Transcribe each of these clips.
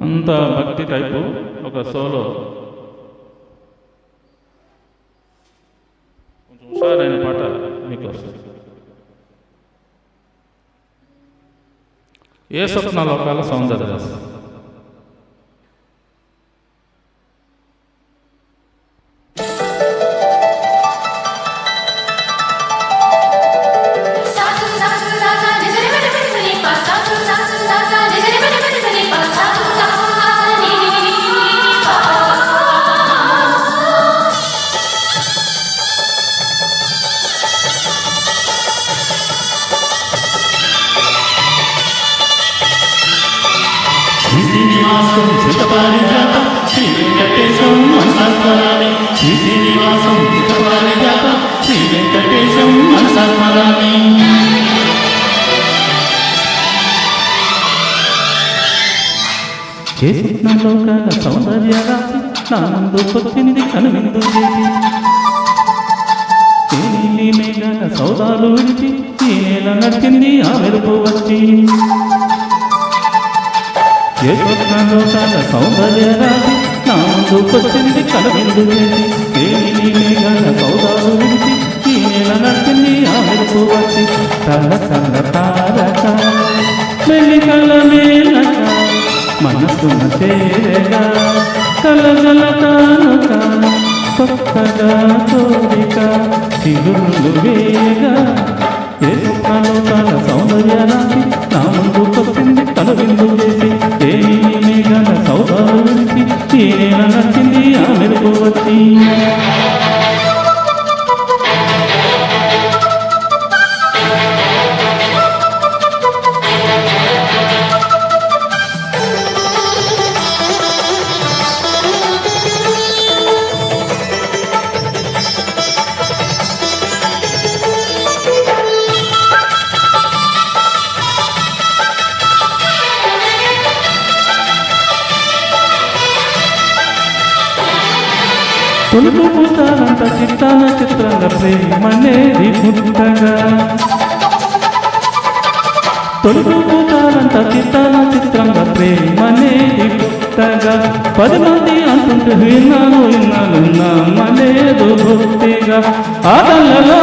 అంత భక్తి టైపు ఒక సోలో కొంచెం హుషారైన పాట మీకు వస్తుంది. ఏ స్వప్న లోకాల సౌందర్య శ్రీనివాసం సుఖపారిజాతం శ్రీ వెంకటేశం మనసాస్మరామి శ్రీనివాసం సుఖపారిజాతం శ్రీ వెంకటేశం మనసాస్మరామి. ఏ స్వప్నలోకాల సౌందర్య రాశి నా ముందుకొచ్చింది కనువిందు చేసి నీలి మేఘాల సౌదాలు విడిచి ఈ నేల నడిచింది ఆ వెలుపు వచ్చి. ఏ స్వప్నలోకాల సౌందర్య రాశి నా ముందుకొచ్చింది కనువిందు చేసి నీలి మేఘాల సౌదాలు విడిచి ఈ నేల నడిచింది ఆ వెలుపు వచ్చి. తల తల తారక మెల్లి కళ్ళ మేనక మనసున చేరగా కలగల కానుక కొత్తగా కోరిక చిరులు వేగా. ఏ స్వప్నలోకాల సౌందర్య రాశి నా ముందుకొచ్చింది కనువిందు చేసి ఏ మేఘాల సౌదాలు విడిచి ఈ నేల నచ్చింది ఆ మెరుపు వచ్చి. తొలుపు పూతాలంట చిత్తాన చిత్రంగా ప్రేమనేది పుట్టగా తొలుపు పూతాలంట చిత్తాన చిత్రంగా ప్రేమనేది పుట్టగా 10 మంది అంటుంటే విన్నాను నమ్మలేదు భక్తిగా. ఆటలలో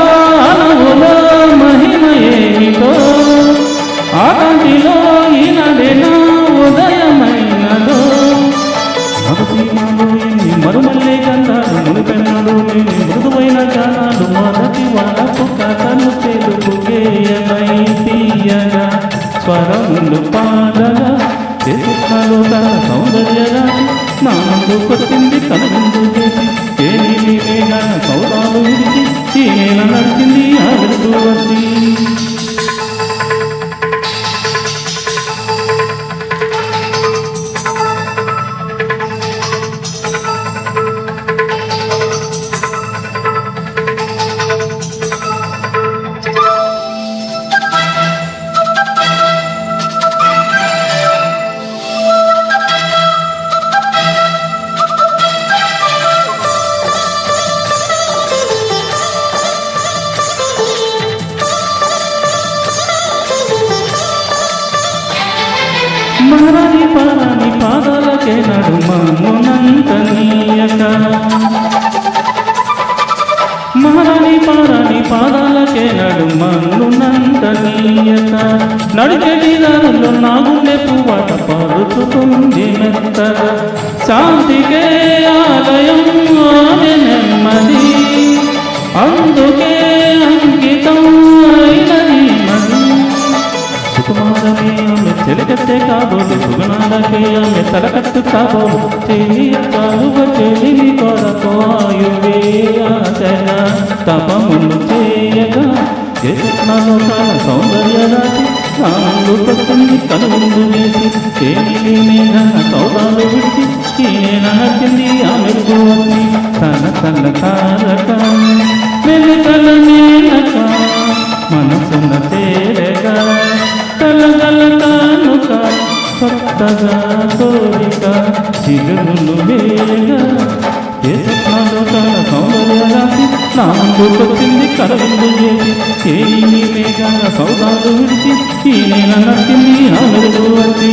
అనువులో మహిమ ఏమిటో ఆటంటిలో ఈనాడేనా ఉదయమైనదో. ఎన్ని మరుమల్లే గంధాలు మునిపెన్నాడు నేను మృదువైన గానాలు మొదటి వాళ్ళకు కథను తెలుగుగేయమై తీయగా స్వరములు పాడగా. ఏ స్వప్నలోకాల సౌందర్య రాశి నా ముందుకొచ్చింది కనువిందు చేసి ఏ నీలి మేఘాల సౌదాలు విడిచి ఈ నేల నడిచింది ఆ వెలుగు వచ్చి. మహారాణి పారాణి పాదాలకే నడుమన్నంత నీయక మహారాణి పారాణి పాదాలకే నడుమన్నంత నీయక. నడిచేటి దారుల్లో నా గుండె పువ్వాట పారుతుంది మెత్తగా శాంతికే ఆలయం ఆమె నెమ్మది అందుకే అంకితం అయినది మది. సుకుమారమే ఆమె చెలికట్టే కాబోలు సుగుణాలకే ఆమె తలకట్టు కాబోలు చెలియతాలువ చెలిని కొరకు ఆయువే ఆశగా తపములు చేయగా. ఏ స్వప్నలోకాల సౌందర్య రాశి నా ముందుకొచ్చింది కనువిందు చేసి ఏ నీలి మేఘాల సౌదాలు విడిచి ఈ నేల నచ్చింది ఆ మెరుగు వచ్చి. తన తన తారక వెలుకల మేనక మనసున చేరగా కలగల కానుక కొత్తగా కోరిక చిరులు వేగా. ఏ స్వప్నలోకాల సౌందర్య రాశి నా ముందుకొచ్చింది కనువిందు చేసి ఏ నీలి మేఘాల సౌదాలు విడిచి ఈ నేల నచ్చింది ఆ వెలుగు వచ్చి.